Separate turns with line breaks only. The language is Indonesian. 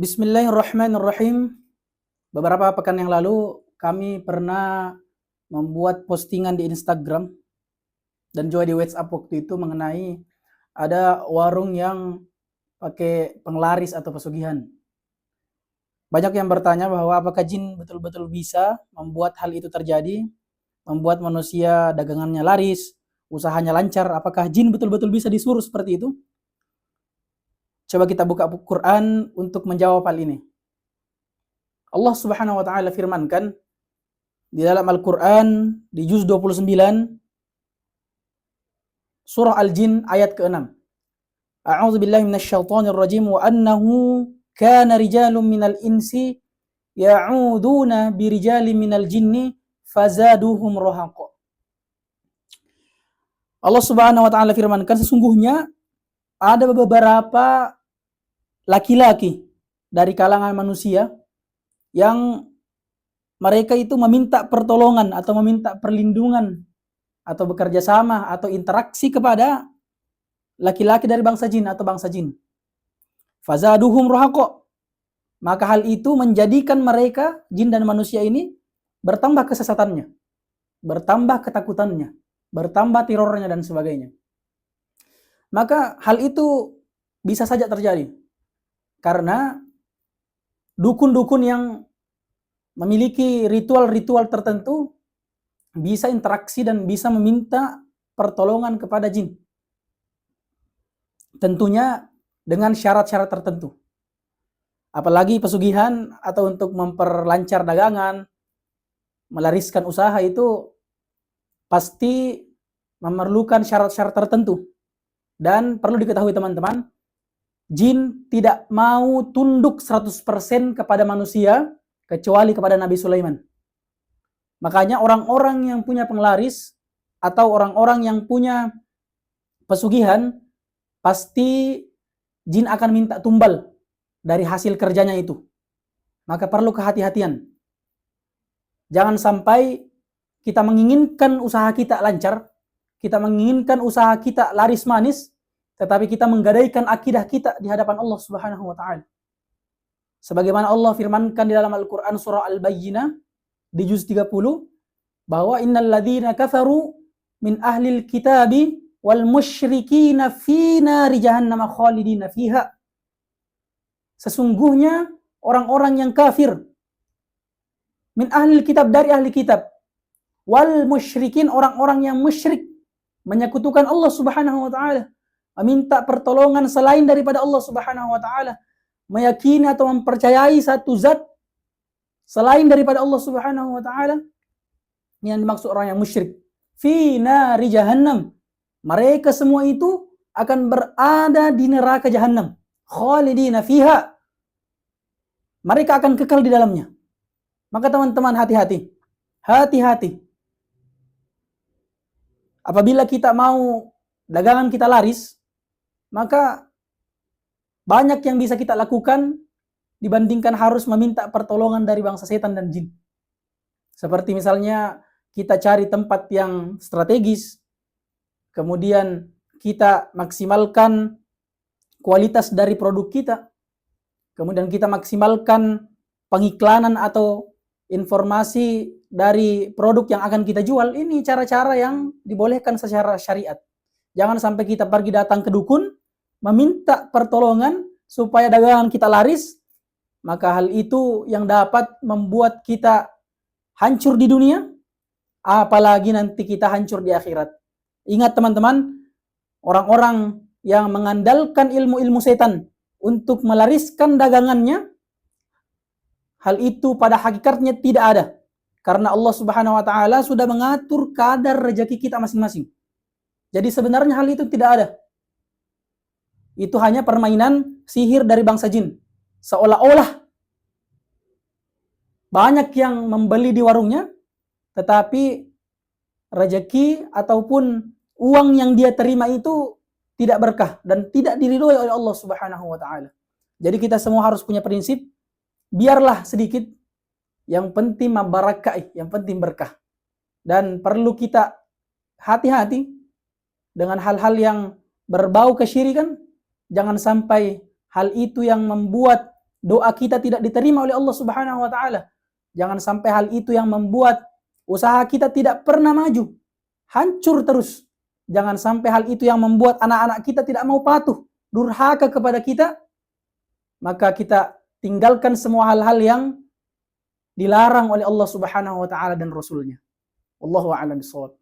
Bismillahirrahmanirrahim. Beberapa pekan yang lalu kami pernah membuat postingan di Instagram dan juga di WhatsApp waktu itu mengenai ada warung yang pakai penglaris atau pesugihan. Banyak yang bertanya bahwa apakah jin betul-betul bisa membuat hal itu terjadi, membuat manusia dagangannya laris, usahanya lancar, apakah jin betul-betul bisa disuruh seperti itu? Coba kita buka Quran untuk menjawab hal ini. Allah Subhanahu wa taala firmankan di dalam Al-Qur'an di juz 29 surah Al-Jin ayat ke-6. A'udzu billahi minasyaitonir rajim wa annahu kana rijalun minal insi ya'uduna birijalin minal jinni fazaduhum rahaqa. Allah Subhanahu wa taala firmankan sesungguhnya ada beberapa laki-laki dari kalangan manusia yang mereka itu meminta pertolongan atau meminta perlindungan atau bekerja sama atau interaksi kepada laki-laki dari bangsa jin atau bangsa jin. Fazaduhum rahaqa. Maka hal itu menjadikan mereka jin dan manusia ini bertambah kesesatannya, bertambah ketakutannya, bertambah terornya dan sebagainya. Maka hal itu bisa saja terjadi karena dukun-dukun yang memiliki ritual-ritual tertentu bisa interaksi dan bisa meminta pertolongan kepada jin. Tentunya dengan syarat-syarat tertentu. Apalagi pesugihan atau untuk memperlancar dagangan, melariskan usaha itu pasti memerlukan syarat-syarat tertentu. Dan perlu diketahui teman-teman, jin tidak mau tunduk 100% kepada manusia kecuali kepada Nabi Sulaiman. Makanya orang-orang yang punya penglaris atau orang-orang yang punya pesugihan pasti jin akan minta tumbal dari hasil kerjanya itu. Maka perlu kehati-hatian. Jangan sampai kita menginginkan usaha kita lancar, kita menginginkan usaha kita laris manis, tetapi kita menggadaikan akidah kita di hadapan Allah Subhanahu wa taala. Sebagaimana Allah firmankan di dalam Al-Qur'an surah Al-Bayyinah di juz 30 bahwa innal ladzina kafaru min ahlil kitabi wal musyrikina fi nari jahannam khalidina fiha. Sesungguhnya orang-orang yang kafir min ahlil kitab dari ahli kitab wal musyrikin orang-orang yang musyrik menyekutukan Allah Subhanahu wa taala, meminta pertolongan selain daripada Allah Subhanahu wa taala, meyakini atau mempercayai satu zat selain daripada Allah Subhanahu wa taala, yang dimaksud orang yang musyrik. Fi nari jahannam. Mereka semua itu akan berada di neraka jahannam. Khalidina fiha. Mereka akan kekal di dalamnya. Maka teman-teman hati-hati. Hati-hati. Apabila kita mau dagangan kita laris, maka banyak yang bisa kita lakukan dibandingkan harus meminta pertolongan dari bangsa setan dan jin. Seperti misalnya kita cari tempat yang strategis, kemudian kita maksimalkan kualitas dari produk kita, kemudian kita maksimalkan pengiklanan atau informasi dari produk yang akan kita jual. Ini cara-cara yang dibolehkan secara syariat. Jangan sampai kita pergi datang ke dukun, meminta pertolongan supaya dagangan kita laris, maka hal itu yang dapat membuat kita hancur di dunia, apalagi nanti kita hancur di akhirat. Ingat teman-teman, orang-orang yang mengandalkan ilmu-ilmu setan untuk melariskan dagangannya, hal itu pada hakikatnya tidak ada. Karena Allah Subhanahu wa taala sudah mengatur kadar rezeki kita masing-masing. Jadi sebenarnya hal itu tidak ada. Itu hanya permainan sihir dari bangsa jin. Seolah-olah banyak yang membeli di warungnya, tetapi rezeki ataupun uang yang dia terima itu tidak berkah dan tidak diridhoi oleh Allah Subhanahu wa taala. Jadi kita semua harus punya prinsip, biarlah sedikit, yang penting mabarakah, yang penting berkah. Dan perlu kita hati-hati dengan hal-hal yang berbau kesyirikan. Jangan sampai hal itu yang membuat doa kita tidak diterima oleh Allah Subhanahu wa taala. Jangan sampai hal itu yang membuat usaha kita tidak pernah maju, hancur terus. Jangan sampai hal itu yang membuat anak-anak kita tidak mau patuh, durhaka kepada kita. Maka kita tinggalkan semua hal-hal yang dilarang oleh Allah Subhanahu wa taala dan Rasulnya. Wallahu a'lam bishawab.